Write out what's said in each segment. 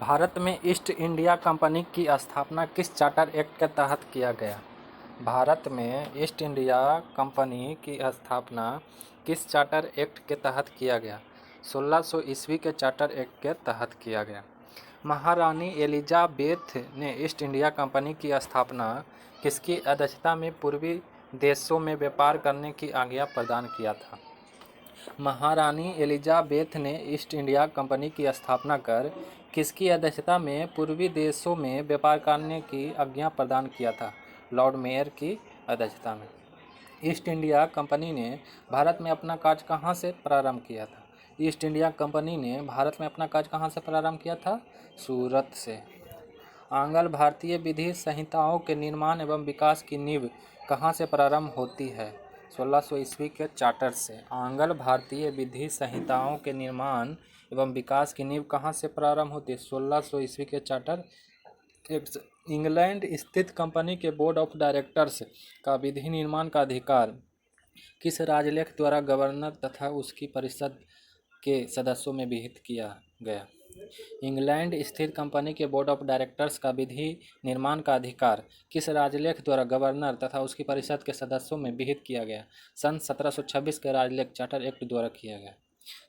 भारत में east India company की स्थापना किस चार्टर एक्ट के तहत किया गया? भारत में ईस्ट इंडिया कंपनी की स्थापना किस चार्टर एक्ट के तहत किया गया? 1600 ईस्वी के चार्टर एक्ट के तहत किया गया। महारानी एलिजाबेथ ने ईस्ट इंडिया कंपनी की स्थापना किसकी अध्यक्षता में पूर्वी देशों में व्यापार करने की आज्ञा प्रदान किया था? महारानी एलिजाबेथ ने ईस्ट इंडिया कंपनी की स्थापना कर किसकी अध्यक्षता में पूर्वी देशों में व्यापार करने की आज्ञा प्रदान किया था? लॉर्ड मेयर की अध्यक्षता में। ईस्ट इंडिया कंपनी ने भारत में अपना कार्य कहाँ से प्रारंभ किया था? ईस्ट इंडिया कंपनी ने भारत में अपना कार्य कहाँ से प्रारंभ किया था? सूरत से। आंग्ल भारतीय विधि संहिताओं के निर्माण एवं विकास की नींव कहाँ से प्रारंभ होती है? 1600 ईस्वी के चार्टर से। आंग्ल भारतीय विधि संहिताओं के निर्माण एवं विकास की नींव कहाँ से प्रारंभ होती है? 1600 ईस्वी के चार्टर। इंग्लैंड स्थित कंपनी के बोर्ड ऑफ डायरेक्टर्स का विधि निर्माण का अधिकार किस राजलेख द्वारा गवर्नर तथा उसकी परिषद के सदस्यों में विहित किया गया? इंग्लैंड स्थित कंपनी के बोर्ड ऑफ डायरेक्टर्स का विधि निर्माण का अधिकार किस राजलेख द्वारा गवर्नर तथा उसकी परिषद के सदस्यों में विहित किया गया? सन 1726 के राजलेख चार्टर एक्ट द्वारा किया गया।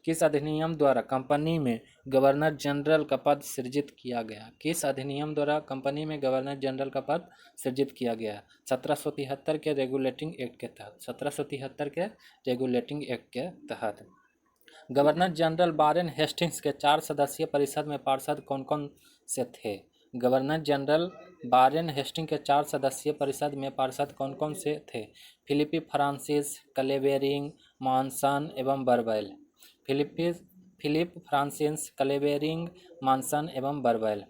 किस अधिनियम द्वारा कंपनी में गवर्नर जनरल का पद सृजित किया गया? किस अधिनियम द्वारा कंपनी में गवर्नर जनरल का पद सृजित किया गया? 1773 के रेगुलेटिंग एक्ट के तहत। 1773 के रेगुलेटिंग एक्ट के तहत। गवर्नर जनरल वारेन हेस्टिंग्स के 4 सदस्यीय परिषद में पार्षद कौन कौन से थे? गवर्नर जनरल वारेन हेस्टिंग्स के 4 सदस्यीय परिषद में पार्षद कौन कौन से थे? फिलिप फ्रांसिस, क्लेवेरिंग, मॉनसन एवं बरबैल। फिलिप फ्रांसिस, क्लेवेरिंग, मॉनसन एवं बरबैल।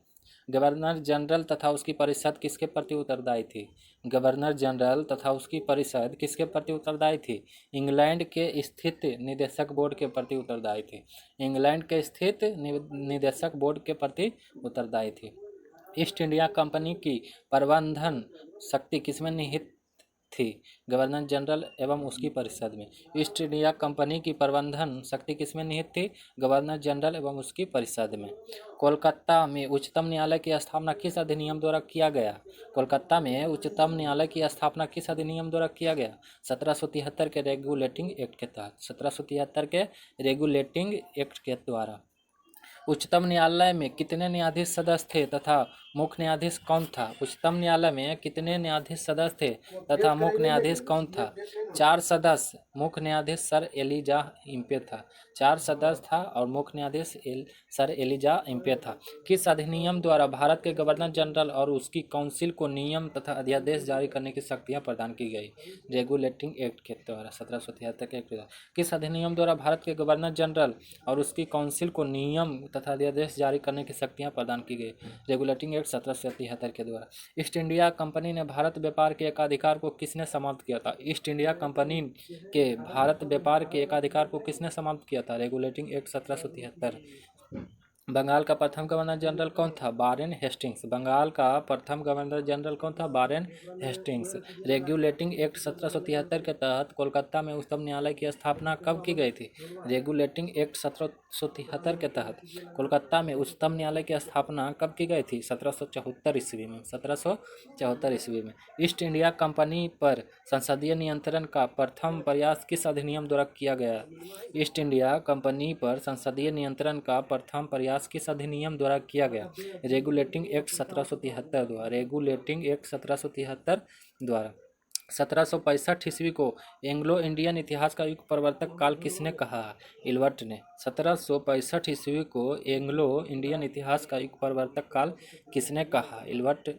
गवर्नर जनरल तथा उसकी परिषद किसके प्रति उत्तरदायी थी? गवर्नर जनरल तथा उसकी परिषद किसके प्रति उत्तरदायी थी? इंग्लैंड के स्थित निदेशक बोर्ड के प्रति उत्तरदायी थी। इंग्लैंड के स्थित निदेशक बोर्ड के प्रति उत्तरदायी थी। ईस्ट इंडिया कंपनी की प्रबंधन शक्ति किसमें निहित थी? गवर्नर जनरल एवं उसकी परिषद में। ईस्ट इंडिया कंपनी की प्रबंधन शक्ति किसमें निहित थी? गवर्नर जनरल एवं उसकी परिषद में। कोलकाता में उच्चतम न्यायालय की स्थापना किस अधिनियम द्वारा किया गया? कोलकाता में उच्चतम न्यायालय की स्थापना किस अधिनियम द्वारा किया गया? 1773 के रेगुलेटिंग एक्ट के तहत। 1773 के रेगुलेटिंग एक्ट के द्वारा। उच्चतम न्यायालय में कितने न्यायाधीश सदस्य थे तथा मुख्य न्यायाधीश कौन था? उच्चतम न्यायालय में कितने न्यायाधीश सदस्य थे तथा मुख्य न्यायाधीश कौन था? 4 सदस्य। मुख्य न्यायाधीश सर एलिजा इम्पे था। 4 सदस्य था और मुख्य न्यायाधीश सर एलिजा इम्पे था। किस अधिनियम द्वारा भारत के गवर्नर जनरल और उसकी काउंसिल को नियम तथा अध्यादेश जारी करने की शक्तियाँ प्रदान की गई? रेगुलेटिंग एक्ट के द्वारा। 1773 के एक्ट द्वारा। किस अधिनियम द्वारा भारत के गवर्नर जनरल और उसकी काउंसिल को नियम तथा अध्यादेश जारी करने की शक्तियाँ प्रदान की गई? रेगुलेटिंग एक्ट 1773 के द्वारा। ईस्ट इंडिया कंपनी ने भारत व्यापार के एकाधिकार को किसने समाप्त किया था? ईस्ट इंडिया कंपनी के भारत व्यापार के एकाधिकार को किसने समाप्त किया था? Regulating act 1773। बंगाल का प्रथम गवर्नर जनरल कौन था? Warren Hastings. बंगाल का प्रथम गवर्नर जनरल कौन था? Warren Hastings. रेगुलेटिंग एक्ट 1773 के तहत कोलकाता में उच्चतम न्यायालय की स्थापना कब की गई थी? रेगुलेटिंग एक्ट 1773 के तहत कोलकाता में उच्चतम न्यायालय की स्थापना कब की गई थी? 1774 ईस्वी में। 1774 ईस्वी में। ईस्ट इंडिया कंपनी पर संसदीय नियंत्रण का प्रथम प्रयास किस अधिनियम द्वारा किया गया? ईस्ट इंडिया कंपनी पर संसदीय नियंत्रण का प्रथम प्रयास किस अधिनियम द्वारा किया गया? रेगुलेटिंग एक्ट 1773 द्वारा। रेगुलेटिंग एक्ट 1773 द्वारा। 1765 ईस्वी को एंग्लो इंडियन इतिहास का युग प्रवर्तक काल किसने कहा? इल्बर्ट ने। 1765 ईस्वी को एंग्लो इंडियन इतिहास का युग प्रवर्तक काल किसने कहा? इल्बर्ट